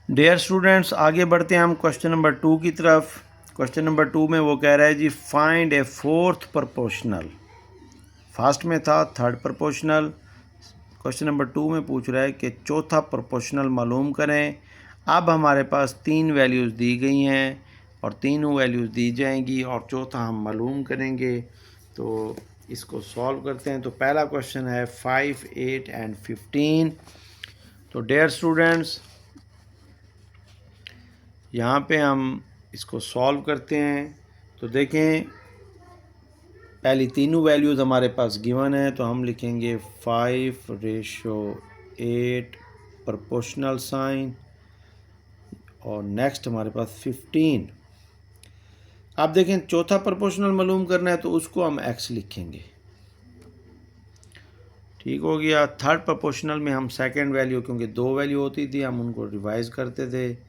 Dear students, आगे बढ़ते हैं हम क्वेश्चन नंबर 2 की तरफ। क्वेश्चन नंबर 2 में वो कह रहा है जी फाइंड ए फोर्थ प्रोपोर्शनल। फर्स्ट में था थर्ड प्रोपोर्शनल, क्वेश्चन नंबर 2 में पूछ रहा है कि चौथा प्रोपोर्शनल मालूम करें। अब हमारे पास तीन वैल्यूज़ दी गई हैं और तीनों वैल्यूज़ दी जाएंगी और चौथा हम मालूम करेंगे। तो इसको सॉल्व करते हैं। तो पहला क्वेश्चन है 5, 8 एंड 15। तो डियर स्टूडेंट्स, यहाँ पे हम इसको सॉल्व करते हैं। तो देखें, पहली तीनों वैल्यूज़ हमारे पास गिवन है, तो हम लिखेंगे 5:8 प्रोपोर्शनल साइन और नेक्स्ट हमारे पास 15। आप देखें, चौथा प्रोपोर्शनल मालूम करना है तो उसको हम x लिखेंगे। ठीक हो गया। थर्ड प्रोपोर्शनल में हम सेकंड वैल्यू, क्योंकि दो वैल्यू होती थी, हम उनको रिवाइज करते थे।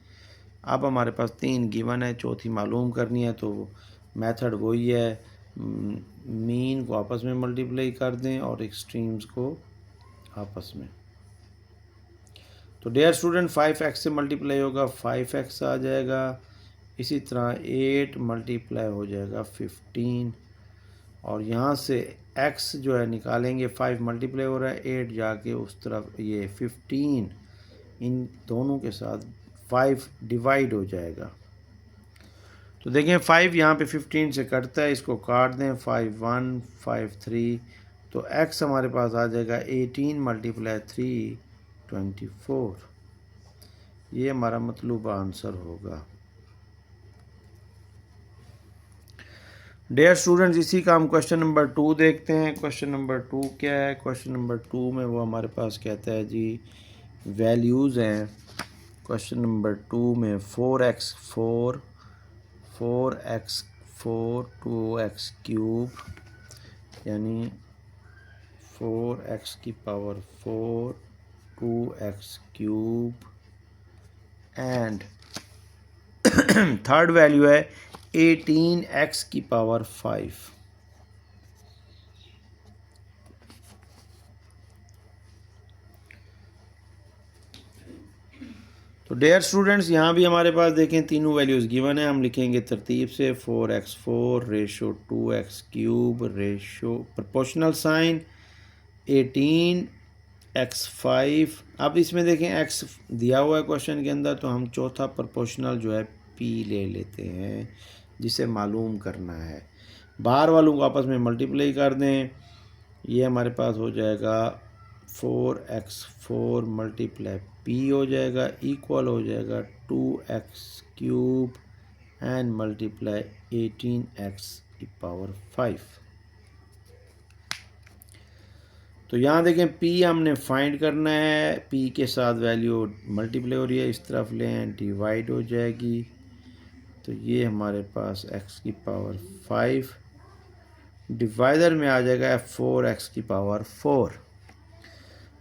अब हमारे पास तीन गिवन है, चौथी मालूम करनी है। तो मेथड वही है, मीन को आपस में मल्टीप्लाई कर दें और एक्सट्रीम्स को आपस में। तो डियर स्टूडेंट, 5x से मल्टीप्लाई होगा 5x आ जाएगा। इसी तरह 8 मल्टीप्लाई हो जाएगा 15 और यहाँ से x जो है निकालेंगे। 5 मल्टीप्लाई हो रहा है, 8 जाके उस तरफ, ये 15 इन दोनों के साथ 5 डिवाइड हो जाएगा। तो देखें, 5 यहाँ पे 15 से कटता है, इसको काट दें। 5 1 5 3, तो x हमारे पास आ जाएगा 18 मल्टीप्लाई 3 24। ये हमारा मतलूबा आंसर होगा। डियर स्टूडेंट्स, इसी का हम क्वेश्चन नंबर 2 देखते हैं। क्वेश्चन नंबर 2 क्या है? क्वेश्चन नंबर 2 में वो हमारे पास कहता है जी वैल्यूज़ हैं। क्वेश्चन नंबर 2 में 4x 4 4x 4 2x क्यूब, यानी 4x की power 4 2x cube and third value है 18x की पावर 5। तो डियर स्टूडेंट्स, यहाँ भी हमारे पास देखें तीनों वैल्यूज़ गिवन है। हम लिखेंगे तरतीब से 4x4 ratio 2x cube ratio proportional sign 18x5। अब इसमें देखें x दिया हुआ है क्वेश्चन के अंदर, तो हम चौथा प्रोपोर्शनल जो है p ले लेते हैं जिसे मालूम करना है। बाहर वालों को आपस में मल्टीप्लाई कर दें। ये हमारे पास हो जाएगा 4x4 मल्टीप्लाई p हो जाएगा, इक्वल हो जाएगा 2x cube and multiply 18x की पावर 5। तो यहाँ देखें, p हमने फाइंड करना है। p के साथ वैल्यू मल्टीप्लाई हो रही है, इस तरफ लें डिवाइड हो जाएगी। तो ये हमारे पास x की पावर 5 डिवाइडर में आ जाएगा 4x की पावर 4।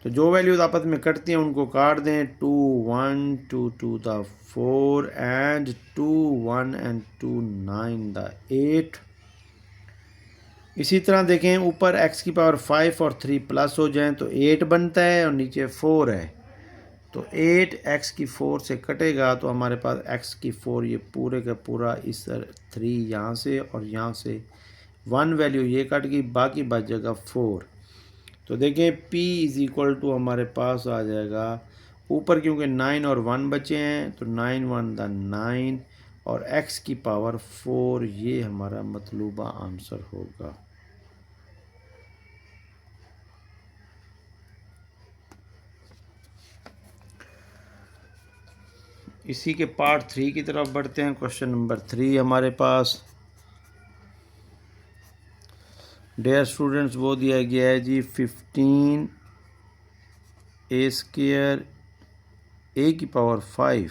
तो जो वैल्यूज आपस में कटती हैं उनको काट दें। 2 1 2 2 द 4 एंड 2 1 एंड 2 9 द 8। इसी तरह देखें, ऊपर x की पावर 5 और 3 प्लस हो जाएं तो 8 बनता है और नीचे 4 है। तो 8 x की 4 से कटेगा तो हमारे पास x की 4 ये पूरे का पूरा इस 3 यहाँ से और यहाँ से 1 वैल्यू ये कट गई, बाकी बच जाएगा 4। तो देखें p इज़ इक्वल टू हमारे पास आ जाएगा ऊपर, क्योंकि 9 और 1 बचे हैं तो 9 1 द 9 और x की पावर 4। ये हमारा मतलूबा आंसर होगा। इसी के पार्ट 3 की तरफ बढ़ते हैं। क्वेश्चन नंबर 3 हमारे पास डियर स्टूडेंट्स वो दिया गया है जी 15 a स्क्वायर a की पावर 5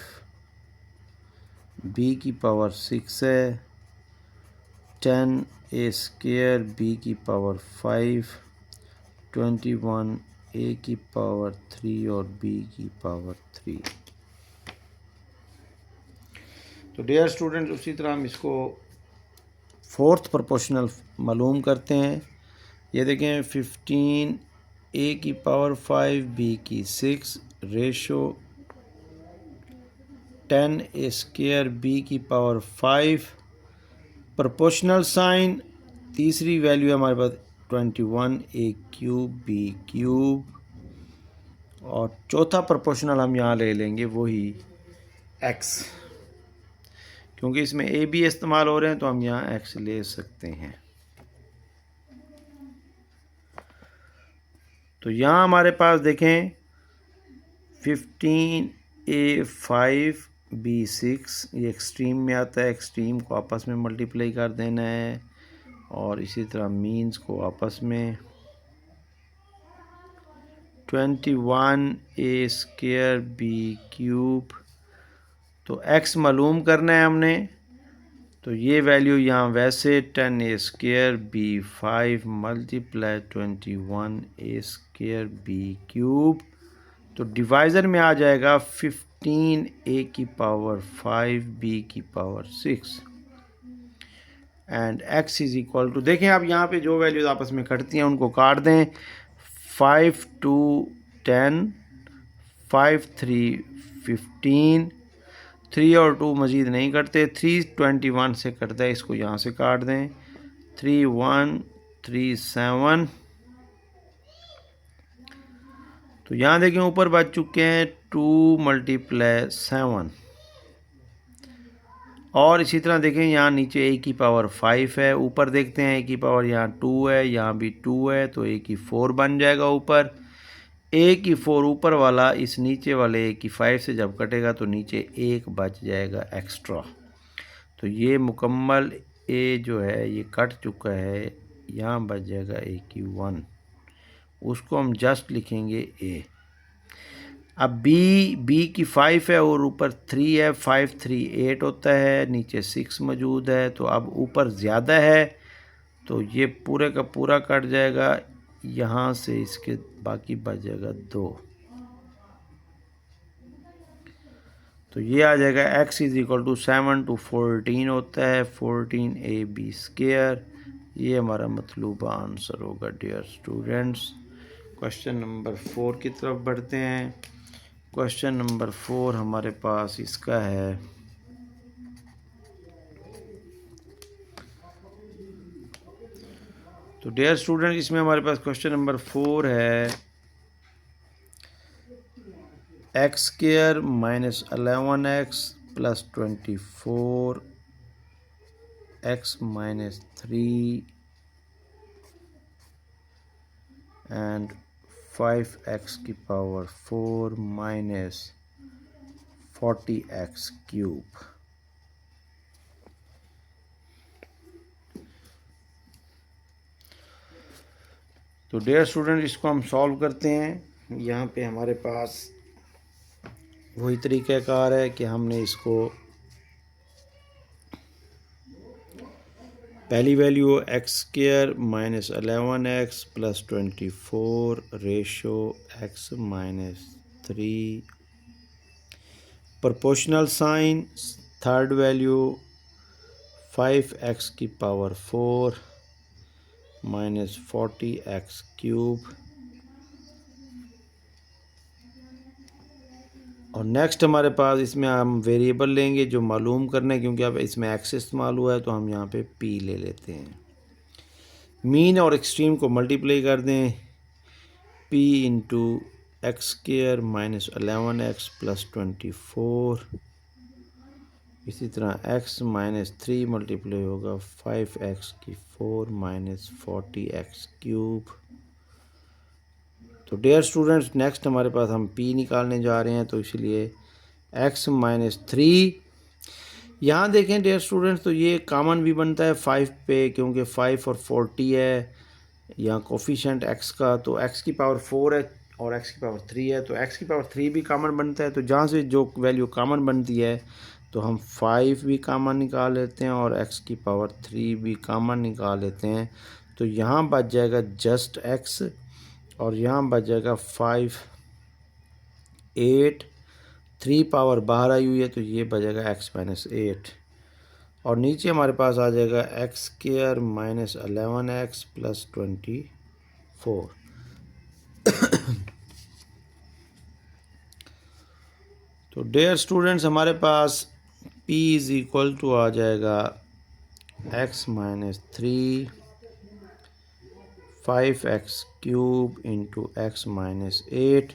b की पावर 6 है, 10 a स्क्वायर b की पावर 5 21 a की पावर 3 और b की पावर 3। तो डियर स्टूडेंट्स, उसी तरह हम इसको फोर्थ प्रोपोर्शनल मालूम करते हैं। ये देखें, 15 a की पावर 5 b की 6 रेशो 10a² b की पावर 5 प्रोपोर्शनल साइन। तीसरी वैल्यू है हमारे पास 21a³ b³ और चौथा प्रोपोर्शनल हम यहाँ ले लेंगे वही x, क्योंकि इसमें a b इस्तेमाल हो रहे हैं तो हम यहाँ x ले सकते हैं। तो यहाँ हमारे पास देखें 15a5 b6 ये एक्सट्रीम में आता है, एक्सट्रीम को आपस में मल्टीप्लाई कर देना है और इसी तरह मीन्स को आपस में। 21a² b³ तो x मालूम करना है हमने, तो ये वैल्यू यहाँ वैसे 10a² b5 multiply 21a² b³ तो डिवाइज़र में आ जाएगा 15a की पावर 5 b की पावर 6 and x is equal to, देखें आप यहाँ पे जो वैल्यूज़ आपस में कटती हैं उनको काट दें। 5 2 10 5 3 15 3 और 2 मज़ीद नहीं कटते, 3 21 से कटता है, इसको यहाँ से काट दें। 3 1 3 7 तो यहाँ देखें ऊपर बच चुके हैं 2 मल्टीप्लाई 7 और इसी तरह देखें यहाँ नीचे a की पावर 5 है, ऊपर देखते हैं a की पावर यहाँ 2 है, यहाँ भी 2 है तो a की 4 बन जाएगा ऊपर। a की 4 ऊपर वाला इस नीचे वाले a की 5 से जब कटेगा तो नीचे 1 बच जाएगा एक्स्ट्रा। तो ये मुकम्मल a जो है ये कट चुका है, यहाँ बच जाएगा a की 1, उसको हम जस्ट लिखेंगे a। अब b की 5 है और ऊपर 3 है, 5 3 8 होता है, नीचे 6 मौजूद है तो अब ऊपर ज़्यादा है तो ये पूरे का पूरा कट जाएगा, यहाँ से इसके बाकी बच जाएगा 2। तो ये आ जाएगा x is equal to 7 to 14 होता है 14ab²। ये हमारा मतलूबा आंसर होगा डियर स्टूडेंट्स। क्वेश्चन नंबर 4 की तरफ बढ़ते हैं। क्वेश्चन नंबर 4 हमारे पास इसका है तो डियर स्टूडेंट इसमें हमारे पास क्वेश्चन नंबर 4 है x² minus 11x plus 24 x minus 3 and 5x की पावर 4 माइनस 40x³। तो डियर स्टूडेंट इसको हम सॉल्व करते हैं। यहाँ पे हमारे पास वही तरीक़ाकार है कि हमने इसको पहली value x² minus 11x plus 24 ratio x minus 3 proportional sign, third value 5x की पावर 4 माइनस 40x³ और नेक्स्ट हमारे पास इसमें हम वेरिएबल लेंगे जो मालूम करना है, क्योंकि अब इसमें x इस्तेमाल हुआ है तो हम यहाँ पे p ले लेते हैं। मीन और एक्सट्रीम को मल्टीप्लाई कर दें, p into x² minus 11x plus 24, इसी तरह x माइनस 3 मल्टीप्लाई होगा 5x की 4 माइनस 40x³। तो डियर स्टूडेंट्स नेक्स्ट हमारे पास हम p निकालने जा रहे हैं, तो इसलिए x माइनस 3 यहाँ देखें डियर स्टूडेंट्स तो ये कॉमन भी बनता है 5 पे, क्योंकि 5 और 40 है यहाँ कोफिशेंट x का, तो x की पावर 4 है और x की पावर 3 है तो x की पावर 3 भी कॉमन बनता है। तो जहाँ से जो वैल्यू कॉमन बनती है तो हम 5 भी कॉमन निकाल लेते हैं और x की पावर 3 भी कॉमन निकाल लेते हैं। तो यहाँ बच जाएगा जस्ट x और यहाँ बच जाएगा 5 8 3 पावर बाहर आई हुई है तो ये बचेगा x माइनस 8 और नीचे हमारे पास आ जाएगा x² माइनस 11x प्लस 24। तो डियर स्टूडेंट्स हमारे पास p इज़ इक्वल टू आ जाएगा x minus 3 5x³ into x minus 8।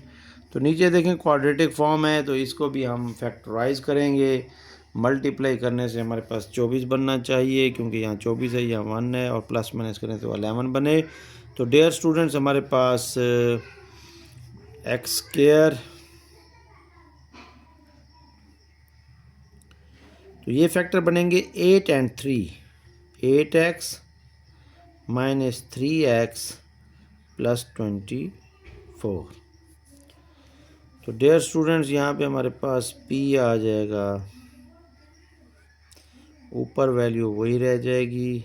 तो नीचे देखें क्वाड्रेटिक फॉर्म है, तो इसको भी हम फैक्टराइज करेंगे। मल्टीप्लाई करने से हमारे पास 24 बनना चाहिए, क्योंकि यहाँ 24 है, यहाँ 1 है, और प्लस माइनस करें तो 11 बने। तो डियर स्टूडेंट्स हमारे पास x², तो ये फैक्टर बनेंगे 8 and 3, 8x minus 3x plus 24। तो डियर स्टूडेंट्स यहाँ पे हमारे पास p आ जाएगा, ऊपर वैल्यू वही रह जाएगी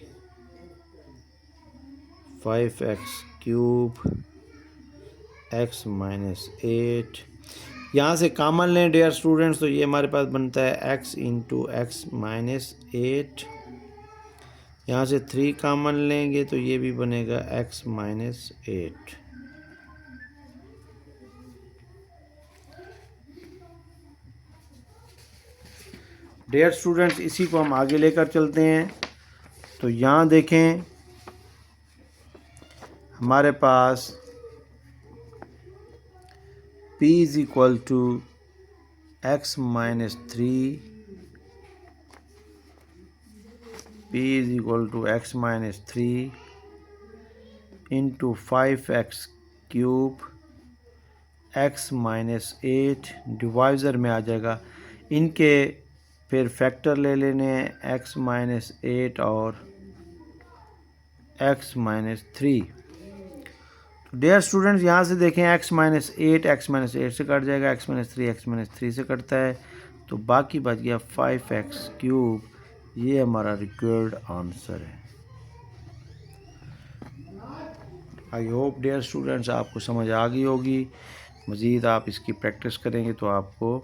5x³ x माइनस 8। यहाँ से कॉमन लें डियर स्टूडेंट्स, तो ये हमारे पास बनता है x इंटू एक्स माइनस 8। यहाँ से 3 कॉमन लेंगे तो ये भी बनेगा x माइनस 8। डियर स्टूडेंट्स इसी को हम आगे लेकर चलते हैं। तो यहाँ देखें हमारे पास p is equal to x minus 3, p is equal to x minus 3 into 5x³ x minus 8 divisor में आ जाएगा। इनके फिर फैक्टर ले लेने हैं x माइनस 8 और x माइनस 3। तो डियर स्टूडेंट्स यहाँ से देखें x माइनस 8 से कट जाएगा, x माइनस 3 से कटता है, तो बाकी बच गया 5x³। ये हमारा रिक्वायर्ड आंसर है। आई होप डियर स्टूडेंट्स आपको समझ आ गई होगी। मज़ीद आप इसकी प्रैक्टिस करेंगे तो आपको